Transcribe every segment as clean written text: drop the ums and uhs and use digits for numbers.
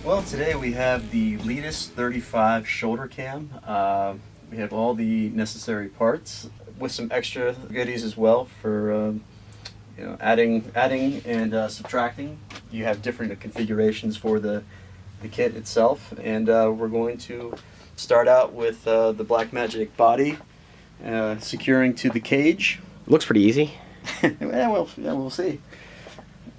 Well, today we have the Letus 35 Shoulder Cam. We have all the necessary parts with some extra goodies as well for adding and subtracting. You have different configurations for the kit itself, and we're going to start out with the Blackmagic body securing to the cage. Looks pretty easy. We'll see.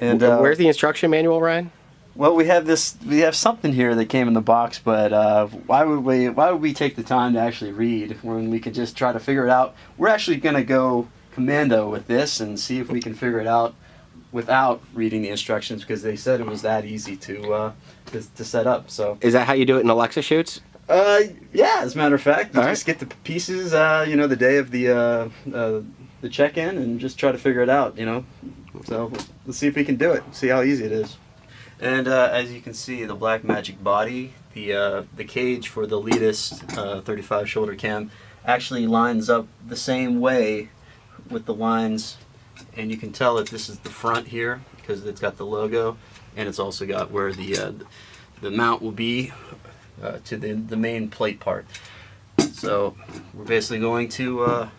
And where's the instruction manual, Ryan? Well, we have something here that came in the box, but why would we take the time to actually read when we could just try to figure it out? We're actually going to go commando with this and see if we can figure it out without reading the instructions, because they said it was that easy to set up. So is that how you do it in Alexa shoots? Yeah, as a matter of fact, you All just get the pieces, the day of the check-in, and just try to figure it out. So let's see if we can do it. See how easy it is. And as you can see, the Blackmagic body, the cage for the Letus 35 Shoulder Cam actually lines up the same way with the lines, and you can tell that this is the front here because it's got the logo, and it's also got where the mount will be to the main plate part. So we're basically going to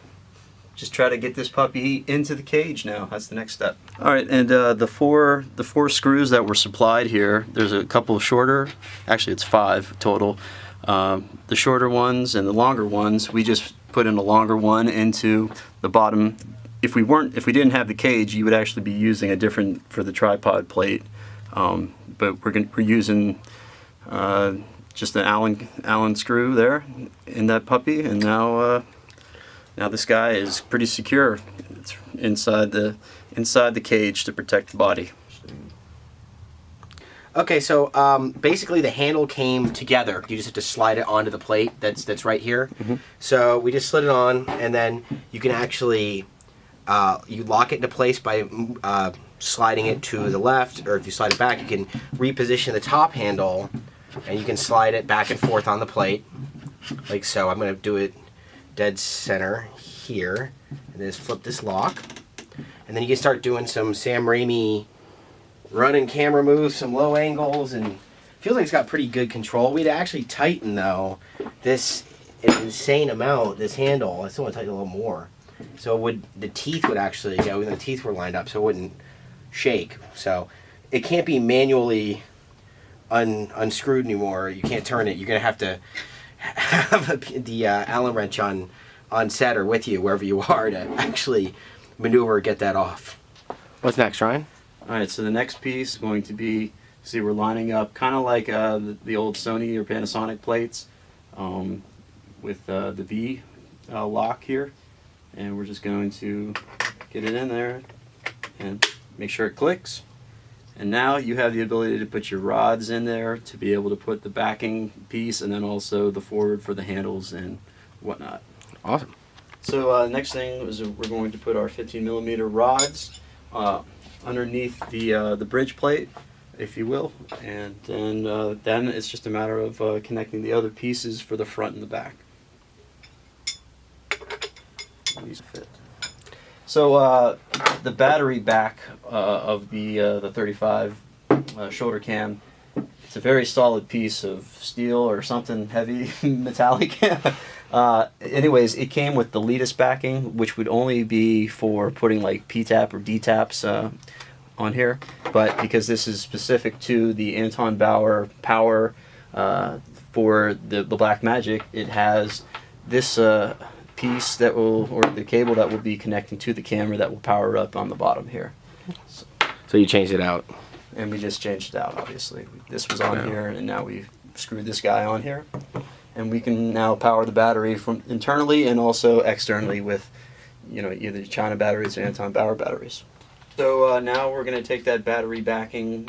just try to get this puppy into the cage now. That's the next step. All right, and the four screws that were supplied here, there's a couple of shorter, actually it's 5 total. The shorter ones and the longer ones, we just put in a longer one into the bottom. If we didn't have the cage, you would actually be using a different for the tripod plate. But we're using just an Allen screw there in that puppy, and now this guy is pretty secure. It's inside the cage to protect the body. Okay, so basically the handle came together. You just have to slide it onto the plate that's right here. Mm-hmm. So we just slid it on, and then you can actually you lock it into place by sliding it to the left, or if you slide it back, you can reposition the top handle, and you can slide it back and forth on the plate, like so. I'm going to do it dead center here, and then just flip this lock, and then you can start doing some Sam Raimi running camera moves, some low angles, and it feels like it's got pretty good control. We'd actually tighten though this an insane amount, this handle. I still want to tighten a little more, so the teeth would actually go, when the teeth were lined up, so it wouldn't shake. So it can't be manually unscrewed anymore. You can't turn it. You're gonna have to have the Allen wrench on set or with you wherever you are to actually maneuver, get that off. What's next, Ryan? All right, so the next piece is going to be, see, we're lining up kind of like the old Sony or Panasonic plates with the V lock here, and we're just going to get it in there and make sure it clicks. And now you have the ability to put your rods in there to be able to put the backing piece, and then also the forward for the handles and whatnot. Awesome. So next thing is we're going to put our 15mm rods underneath the bridge plate, if you will, and then it's just a matter of connecting the other pieces for the front and the back. These fit. So the battery back of the 35 shoulder cam, it's a very solid piece of steel or something heavy, metallic. Anyways, it came with the Letus backing, which would only be for putting like P-tap or D-taps on here, but because this is specific to the Anton Bauer power for the Blackmagic, it has this piece that will, or the cable that will be connecting to the camera that will power it up on the bottom here. So you changed it out. And we just changed it out, obviously. This was on here, and now we've screwed this guy on here. And we can now power the battery from internally and also externally with, either China batteries or Anton Bauer batteries. So now we're going to take that battery backing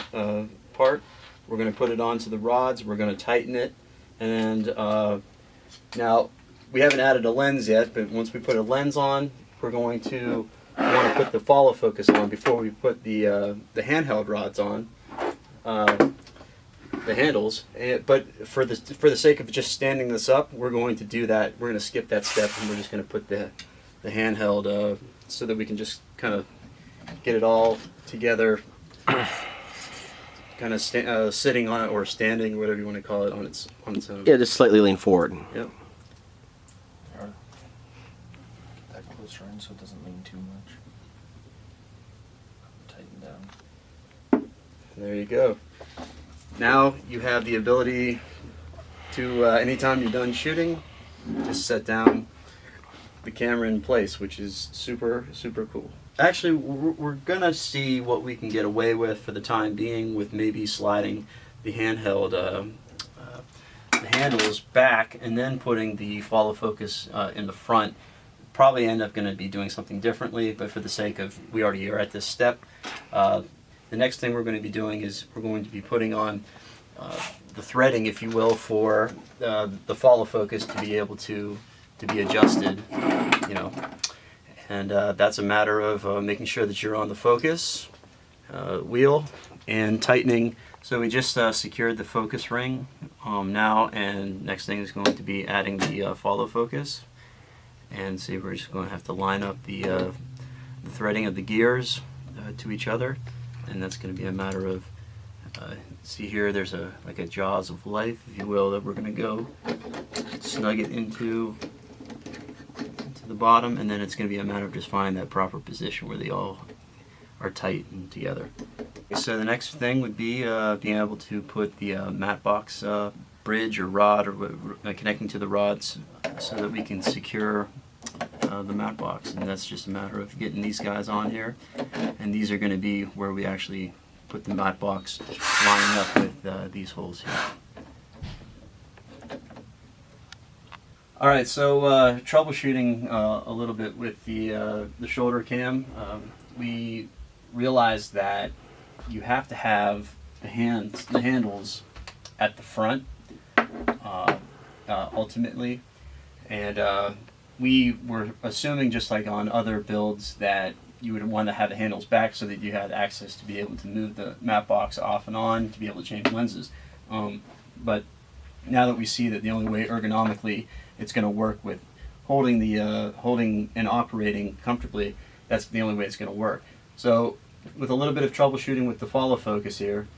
part, we're going to put it onto the rods, we're going to tighten it, and now we haven't added a lens yet, but once we put a lens on, we're going to want to put the follow focus on before we put the handheld rods on, the handles. But for the sake of just standing this up, we're going to do that. We're going to skip that step, and we're just going to put the handheld so that we can just kind of get it all together kind of sitting on it or standing, whatever you want to call it, on its own. Yeah, just slightly lean forward. Yep. Get that closer in so it doesn't lean too much. Tighten down. There you go. Now you have the ability to, anytime you're done shooting, just set down the camera in place, which is super cool. Actually, we're gonna see what we can get away with for the time being with maybe sliding the handheld the handles back and then putting the follow focus in the front. Probably end up going to be doing something differently, but for the sake of, we already are at this step, the next thing we're going to be doing is we're going to be putting on the threading, if you will, for the follow focus to be able to be adjusted, you know. And that's a matter of making sure that you're on the focus wheel and tightening. So we just secured the focus ring now, and next thing is going to be adding the follow focus. And see, we're just going to have to line up the threading of the gears to each other, and that's going to be a matter of see here, there's like a jaws of life, if you will, that we're going to go snug it into the bottom, and then it's going to be a matter of just finding that proper position where they all are tight and together. So the next thing would be being able to put the matte box bridge or rod or connecting to the rods so that we can secure the matte box, and that's just a matter of getting these guys on here, and these are going to be where we actually put the matte box lining up with these holes here. Alright, so troubleshooting a little bit with the shoulder cam. We realized that you have to have the handles at the front ultimately, and we were assuming, just like on other builds, that you would want to have the handles back so that you had access to be able to move the matte box off and on to be able to change lenses. But now that we see that the only way ergonomically it's going to work with holding and operating comfortably, that's the only way it's going to work. So with a little bit of troubleshooting with the follow focus here,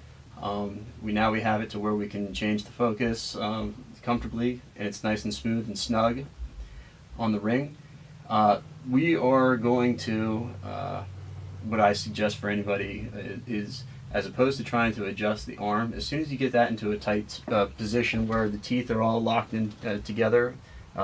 we have it to where we can change the focus comfortably, and it's nice and smooth and snug on the ring. We are going to, what I suggest for anybody is, as opposed to trying to adjust the arm, as soon as you get that into a tight position where the teeth are all locked in together,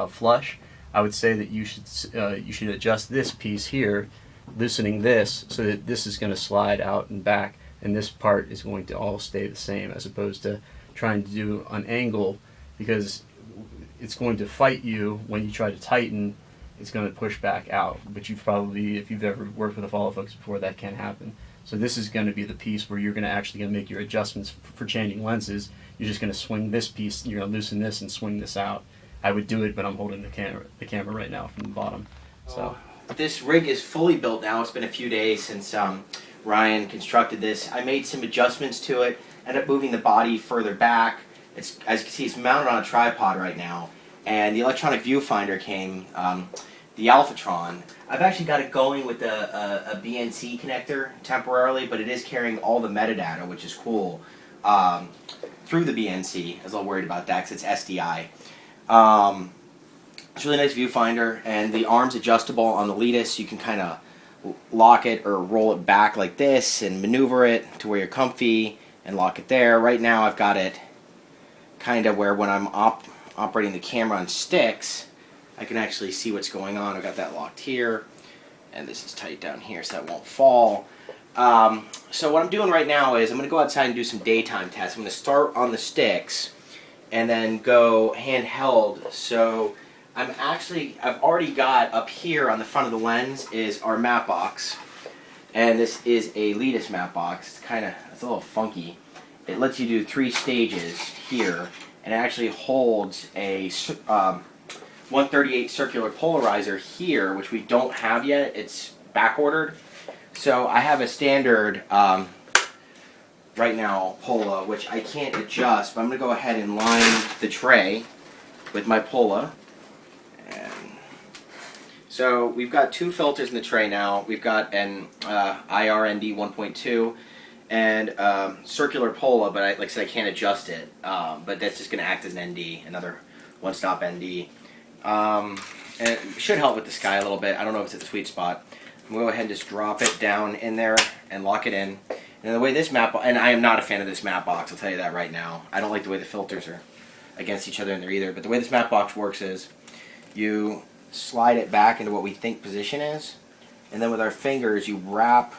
flush, I would say that you should adjust this piece here, loosening this so that this is going to slide out and back, and this part is going to all stay the same, as opposed to trying to do an angle, because it's going to fight you when you try to tighten. It's going to push back out, but you've probably, if you've ever worked with a follow focus before, that can happen. So this is going to be the piece where you're going to actually make your adjustments for changing lenses. You're just going to swing this piece, you're going to loosen this and swing this out. I would do it, but I'm holding the camera right now from the bottom. So this rig is fully built now. It's been a few days since Ryan constructed this. I made some adjustments to it, ended up moving the body further back. It's, as you can see, it's mounted on a tripod right now, and the electronic viewfinder came, the Alphatron. I've actually got it going with a BNC connector temporarily, but it is carrying all the metadata, which is cool, through the BNC. I was a little worried about that because it's SDI. It's a really nice viewfinder, and the arm's adjustable on the Letus. You can kind of lock it or roll it back like this and maneuver it to where you're comfy and lock it there. Right now I've got it kind of where when I'm operating the camera on sticks, I can actually see what's going on. I've got that locked here, and this is tight down here so that won't fall. So what I'm doing right now is I'm going to go outside and do some daytime tests. I'm going to start on the sticks and then go handheld. So I've already got up here on the front of the lens is our matte box, and this is a Letus Matte Box. It's a little funky. It lets you do 3 stages here, and it actually holds a 138 circular polarizer here, which we don't have yet. It's back ordered. So I have a standard right now Pola, which I can't adjust, but I'm going to go ahead and line the tray with my Pola. And so we've got 2 filters in the tray now. We've got an IRND 1.2 and circular pola, but like I said, I can't adjust it. But that's just going to act as an ND, another one-stop ND. And it should help with the sky a little bit. I don't know if it's at the sweet spot. I'm going to go ahead and just drop it down in there and lock it in. And the way this and I am not a fan of this matte box, I'll tell you that right now. I don't like the way the filters are against each other in there either. But the way this matte box works is you slide it back into what we think position is, and then with our fingers you wrap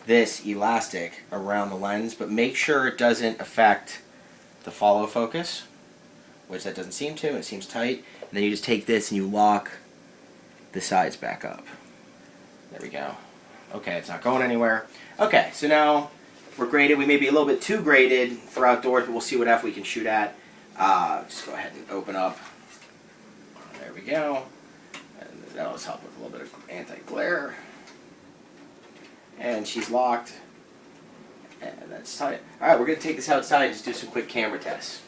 this elastic around the lens, but make sure it doesn't affect the follow focus, which that doesn't seem to. It seems tight. And then you just take this and you lock the sides back up. There we go. Okay, it's not going anywhere. Okay, so now we're graded. We may be a little bit too graded for outdoors, but we'll see what F we can shoot at. Just go ahead and open up. There we go. And that'll just help with a little bit of anti-glare. And she's locked. And that's tight. Alright, we're going to take this outside and just do some quick camera tests.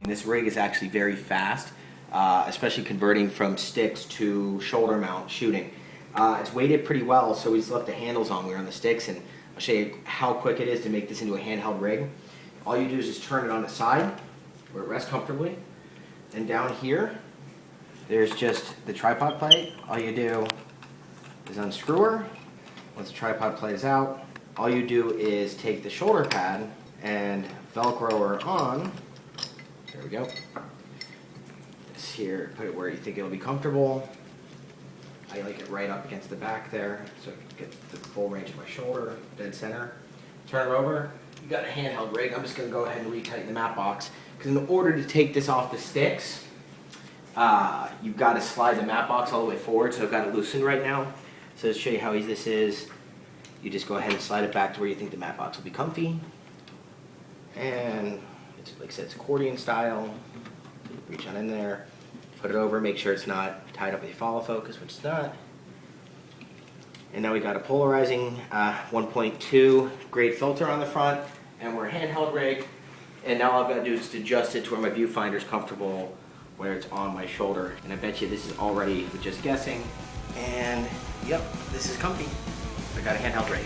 This rig is actually very fast, especially converting from sticks to shoulder mount shooting. It's weighted pretty well, so we just left the handles on. We're on the sticks, and I'll show you how quick it is to make this into a handheld rig. All you do is just turn it on the side where it rests comfortably, and down here there's just the tripod plate. All you do is unscrew her. Once the tripod plate is out, all you do is take the shoulder pad and Velcro her on. There we go. This here, put it where you think it'll be comfortable. I like it right up against the back there, so I can get the full range of my shoulder, dead center. Turn it over. You got a handheld rig. I'm just going to go ahead and retighten the matte box, because in order to take this off the sticks, you've got to slide the matte box all the way forward. So I've got it loosened right now. So to show you how easy this is, you just go ahead and slide it back to where you think the matte box will be comfy, and like I said, it's accordion style. Reach on in there, put it over, make sure it's not tied up with your follow focus, which it's not. And now we got a polarizing 1.2 grade filter on the front, and we're a handheld rig. And now all I've got to do is just adjust it to where my viewfinder is comfortable, where it's on my shoulder. And I bet you this is already with just guessing. And yep, this is comfy. I got a handheld rig.